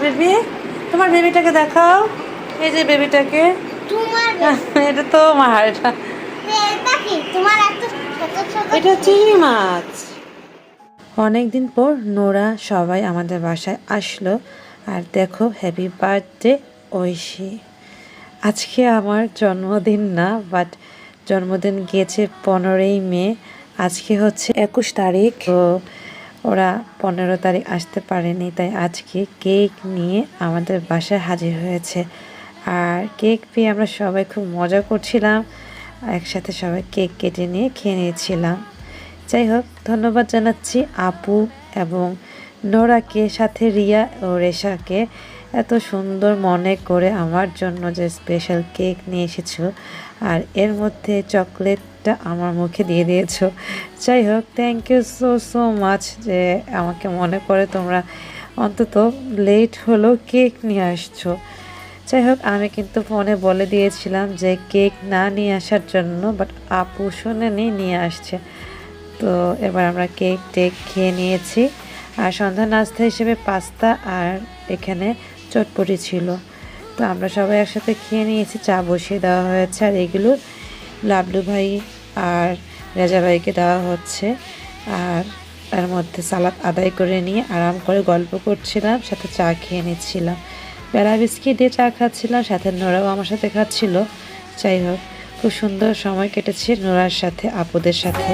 Baby, তোমার বেবিটাকে দেখাও। এই যে বেবিটাকে, এটা তো আমার, এটা চিংড়ি মাছ। অনেকদিন পর নোরা সবাই আমাদের বাসায় আসলো। আর দেখো, হ্যাপি বার্থডে ঐশী। আজকে আমার জন্মদিন না, বাট জন্মদিন গিয়েছে 15ই মে, আজকে হচ্ছে 21 তারিখ। তো ওরা 15 তারিখ আসতে পারেনি, তাই আজকে কেক নিয়ে আমাদের বাসায় হাজির হয়েছে। আর কেক পেয়ে আমরা সবাই খুব মজা করছিলাম, একসাথে সবাই কেক কেটে নিয়ে খেয়ে নিয়েছিলাম। যাই হোক, ধন্যবাদ জানাচ্ছি আপু এবং নোরাকে, সাথে রিয়া ও রেশাকে এত সুন্দর মনে করে আমার জন্য যে স্পেশাল কেক নিয়ে এসেছো, আর এর মধ্যে চকলেটটা আমার মুখে দিয়ে দিয়েছো। যাই হোক, thank you so so much যে আমাকে মনে করে তোমরা অন্তত লেট হলো কেক নিয়ে আসছো। যাই হোক, আমি কিন্তু ফোনে বলে দিয়েছিলাম যে কেক না নিয়ে আসার জন্য, বাট আপু শুনে নিয়ে আসছে। তো এবার আমরা কেক টেক খেয়ে নিয়েছি। আর সন্ধ্যা নাস্তা হিসেবে পাস্তা আর এখানে চটপটি ছিল। তো আমরা সবাই একসাথে খেয়ে নিয়েছি, চা বসিয়ে দেওয়া হয়েছে। আর এগুলো লাবলু ভাই আর রাজা ভাইকে দেওয়া হচ্ছে। আর তার মধ্যে সালাদ আদায় করে নিয়ে আরাম করে গল্প করছিলাম, সাথে চা খেয়ে নিচ্ছিলাম। বেলা বিস্কিট দিয়ে চা খাচ্ছিলাম, সাথে নোরাও আমার সাথে খাচ্ছিল। যাই হোক, খুব সুন্দর সময় কেটেছে নোরার সাথে, আপুদের সাথে।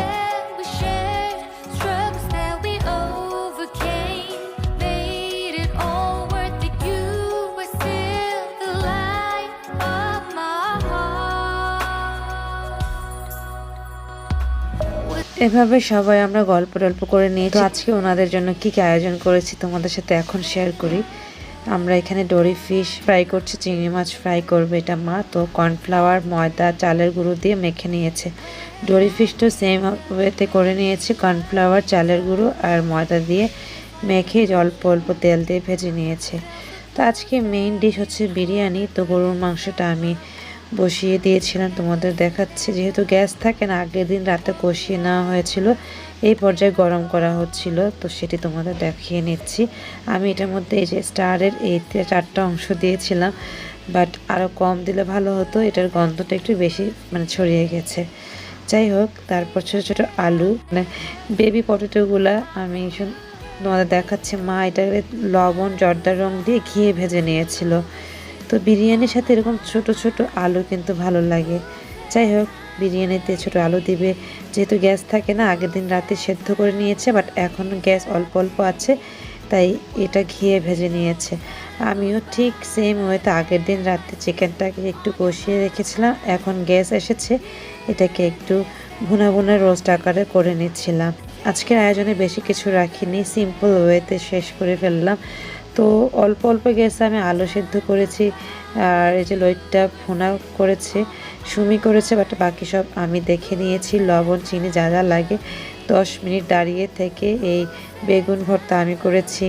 এভাবে সবাই আমরা গল্প টল্প করে নিয়েছি। আজকে ওনাদের জন্য কি কি আয়োজন করেছি তোমাদের সাথে এখন শেয়ার করি। আমরা এখানে ডোরি ফিশ ফ্রাই করছি, চিংড়ি মাছ ফ্রাই করবে এটা মা। তো কর্নফ্লাওয়ার, ময়দা, চালের গুঁড়ো দিয়ে মেখে নিয়েছে। ডোরি ফিশটাও সেম ওয়েতে করে নিয়েছি, কর্নফ্লাওয়ার, চালের গুঁড়ো আর ময়দা দিয়ে মেখে অল্প অল্প তেল দিয়ে ভেজে নিয়েছে। তো আজকে মেইন ডিশ হচ্ছে বিরিয়ানি। তো গরুর মাংসটা আমি বসিয়ে দিয়েছিলাম, তোমাদের দেখাচ্ছি। যেহেতু গ্যাস থাকে না, আগের দিন রাতে কষিয়ে নেওয়া হয়েছিল, এই পর্যায়ে গরম করা হচ্ছিল, তো সেটি তোমাদের দেখিয়ে নিচ্ছি। আমি এটার মধ্যে এই যে স্টারের এই 4টা অংশ দিয়েছিলাম, বাট আরও কম দিলে ভালো হতো, এটার গন্ধটা একটু বেশি ছড়িয়ে গেছে। যাই হোক, তারপর ছোটো ছোটো আলু, বেবি পটেটোগুলা আমি তোমাদের দেখাচ্ছি। মা এটাকে লবণ, জর্দার রং দিয়ে ঘিয়ে ভেজে নিয়েছিল। তো বিরিয়ানির সাথে এরকম ছোট ছোট আলু কিন্তু ভালো লাগে। যাই হোক, বিরিয়ানিতে ছোট আলু দিবে, যেহেতু গ্যাস থাকে না, আগের দিন রাতে সেদ্ধ করে নিয়েছে, বাট এখন গ্যাস অল্প অল্প আছে, তাই এটা ঘিয়ে ভেজে নিয়েছে। আমিও ঠিক সেম ওয়েতে আগের দিন রাতে চিকেনটাকে একটু কষিয়ে রেখেছিলাম, এখন গ্যাস এসেছে, এটাকে একটু ভুনা ভুনা রোস্ট আকারে করে নিচ্ছিলাম। আজকের আয়োজনে বেশি কিছু রাখিনি, সিম্পল ওয়েতে শেষ করে ফেললাম। তো অল্প অল্প গ্যাসে আমি আলু সেদ্ধ করেছি, আর এই যে লইটটা ভুনা করেছে, সুমি করেছে, বাট বাকি সব আমি দেখে নিয়েছি। লবণ, চিনি যা যা লাগে। 10 মিনিট দাঁড়িয়ে থেকে এই বেগুন ভর্তা আমি করেছি,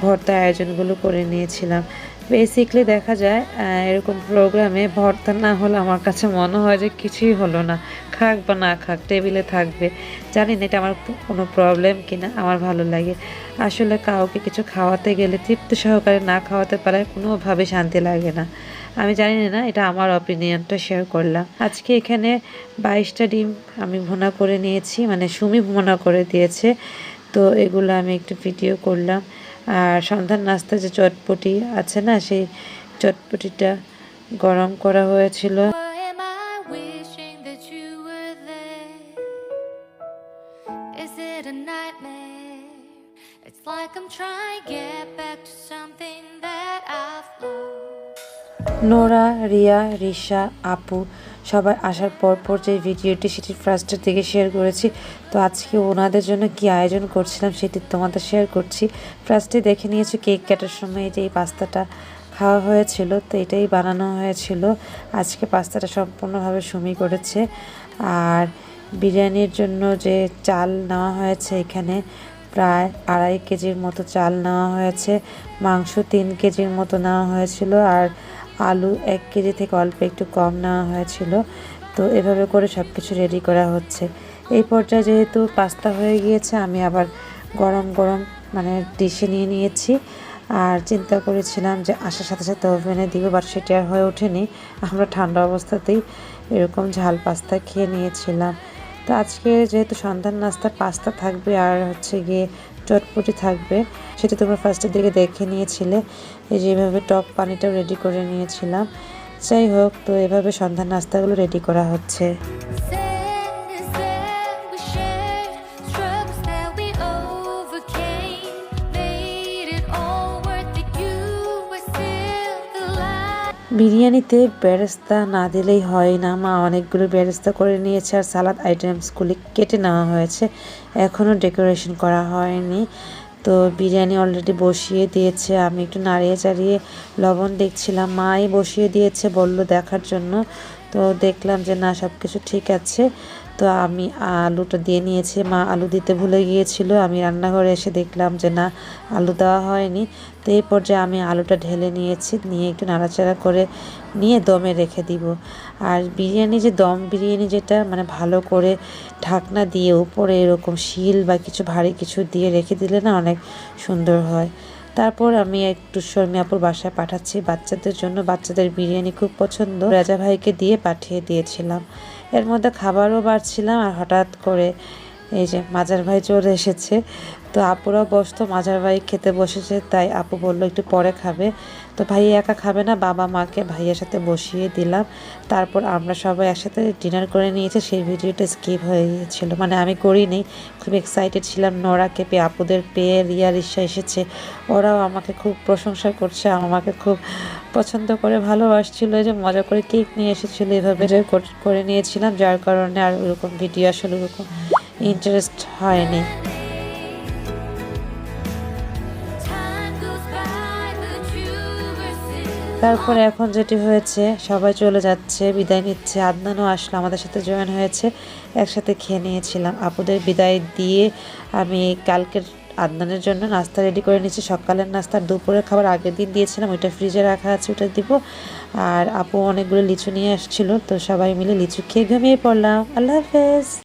ভর্তা আয়োজনগুলো করে নিয়েছিলাম। বেসিকলি দেখা যায় এরকম প্রোগ্রামে ভর্তা না হলে আমার কাছে মনে হয় যে কিছুই হলো না, খাক বা না খাক টেবিলে থাকবে। জানি না এটা আমার কোনো প্রবলেম কিনা, আমার ভালো লাগে। আসলে কাউকে কিছু খাওয়াতে গেলে তৃপ্তি সহকারে না খাওয়াতে পারায় কোনোভাবে শান্তি লাগে না। আমি জানি না, এটা আমার অপিনিয়নটা শেয়ার করলাম। আজকে এখানে 22টা ডিম আমি ভুনা করে নিয়েছি, সুমি ভুনা করে দিয়েছে। তো এগুলো আমি একটু ভিডিও করলাম। আর সন্ধ্যার নাস্তা যে চটপটি আছে না, সেই চটপটিটা গরম করা হয়েছিল। নোরা, রিয়া, রিশা, আপু সবাই আসার পর যে ভিডিওটি, সেটি ফার্স্টের দিকে শেয়ার করেছি। তো আজকে ওনাদের জন্য কি আয়োজন করছিলাম সেটি তোমাদের শেয়ার করছি। ফার্স্টে দেখে নিয়েছি কেক কাটার সময় যে এই পাস্তাটা খাওয়া হয়েছিল, তো এটাই বানানো হয়েছিল। আজকে পাস্তাটা সম্পূর্ণভাবে সুমি করেছে। আর বিরিয়ানির জন্য যে চাল নেওয়া হয়েছে, এখানে প্রায় 2.5 কেজির মতো চাল নেওয়া হয়েছে, মাংস 3 কেজির মতো নেওয়া হয়েছিল, আর আলু 1 কেজি থেকে অল্প একটু কম নেওয়া হয়েছিল। তো এভাবে করে সব কিছু রেডি করা হচ্ছে। এই পর্যায়ে যেহেতু পাস্তা হয়ে গিয়েছে, আমি আবার গরম গরম ডিশে নিয়ে নিয়েছি। আর চিন্তা করেছিলাম যে আসার সাথে সাথে ওভেনে দিব, বাট সেটা আর হয়ে ওঠেনি। আমরা ঠান্ডা অবস্থাতেই এরকম ঝাল পাস্তা খেয়ে নিয়েছিলাম। তো আজকে যেহেতু সন্ধ্যার নাস্তা পাস্তা থাকবে আর হচ্ছে গিয়ে চটপটি থাকবে, সেটা তোমরা ফার্স্টের দিকে দেখে নিয়েছিলে। এই যে এভাবে টক পানিটাও রেডি করে নিয়েছিলাম। যাই হোক, তো এভাবে সন্ধ্যার নাস্তাগুলো রেডি করা হচ্ছে। বিরিয়ানিতে বেরেস্তা না দিলেই হয় না। মা অনেকগুলো বেরেস্তা করে নিয়েছে আর সালাদ আইটেমসগুলি কেটে নেওয়া হয়েছে, এখনও ডেকোরেশন করা হয়নি। তো বিরিয়ানি অলরেডি বসিয়ে দিয়েছে, আমি একটু নাড়িয়ে চাড়িয়ে লবণ দেখছিলাম। মাই বসিয়ে দিয়েছে, বলল দেখার জন্য। তো দেখলাম যে না, সব কিছু ঠিক আছে। তো আমি আলুটা দিয়ে নিয়েছি, মা আলু দিতে ভুলে গিয়েছিল। আমি রান্নাঘরে এসে দেখলাম যে না, আলু দেওয়া হয়নি। তো এই পর্যায়ে আমি আলুটা ঢেলে নিয়েছি, নিয়ে একটু নাড়াচাড়া করে নিয়ে দমে রেখে দিব। আর বিরিয়ানি যে দম বিরিয়ানি, যেটা মানে ভালো করে ঢাকনা দিয়ে উপরে এরকম শিল বা কিছু ভারী কিছু দিয়ে রেখে দিলে না অনেক সুন্দর হয়। তারপর আমি একটু শর্মি আপুর বাসায় পাঠাচ্ছি বাচ্চাদের জন্য। বাচ্চাদের বিরিয়ানি খুব পছন্দ, রাজা ভাইকে দিয়ে পাঠিয়ে দিয়েছিলাম। এর মধ্যে খাবারও বাড়ছিলাম আর হঠাৎ করে এই যে মাজার ভাই চলে এসেছে। তো আপুরাও বসতো, মাজার ভাই খেতে বসেছে, তাই আপু বললো একটু পরে খাবে। তো ভাই একা খাবে না, বাবা মাকে ভাইয়ের সাথে বসিয়ে দিলাম। তারপর আমরা সবাই একসাথে ডিনার করে নিয়েছি। সেই ভিডিওটা স্কিপ হয়ে গিয়েছিল, মানে আমি করিনি। খুব এক্সাইটেড ছিলাম নোরাকে পেয়ে, আপুদের পেয়ে। রিয়া রিসা এসেছে, ওরাও আমাকে খুব প্রশংসা করছে, আমাকে খুব পছন্দ করে ভালোবাসছিল। যে মজা করে কেক নিয়ে এসেছিলো, এভাবে করে নিয়েছিলাম, যার কারণে আর ওরকম ভিডিও আসলে ওরকম ইন্টারেস্ট হয়নি। তারপরে এখন যেটি হয়েছে, সবাই চলে যাচ্ছে, বিদায় নিচ্ছে। আদনানও আসলো, আমাদের সাথে জয়েন হয়েছে, একসাথে খেয়ে নিয়েছিলাম। আপুদের বিদায় দিয়ে আমি কালকের আদনানের জন্য নাস্তা রেডি করে নিচ্ছি। সকালের নাস্তা, দুপুরের খাবার আগের দিন দিয়েছিলাম, ওইটা ফ্রিজে রাখা আছে, ওটা দিব। আর আপু অনেকগুলো লিচু নিয়ে আসছিল, তো সবাই মিলে লিচু খেয়ে ঘুমিয়ে পড়লাম। আল্লাহ হাফেজ।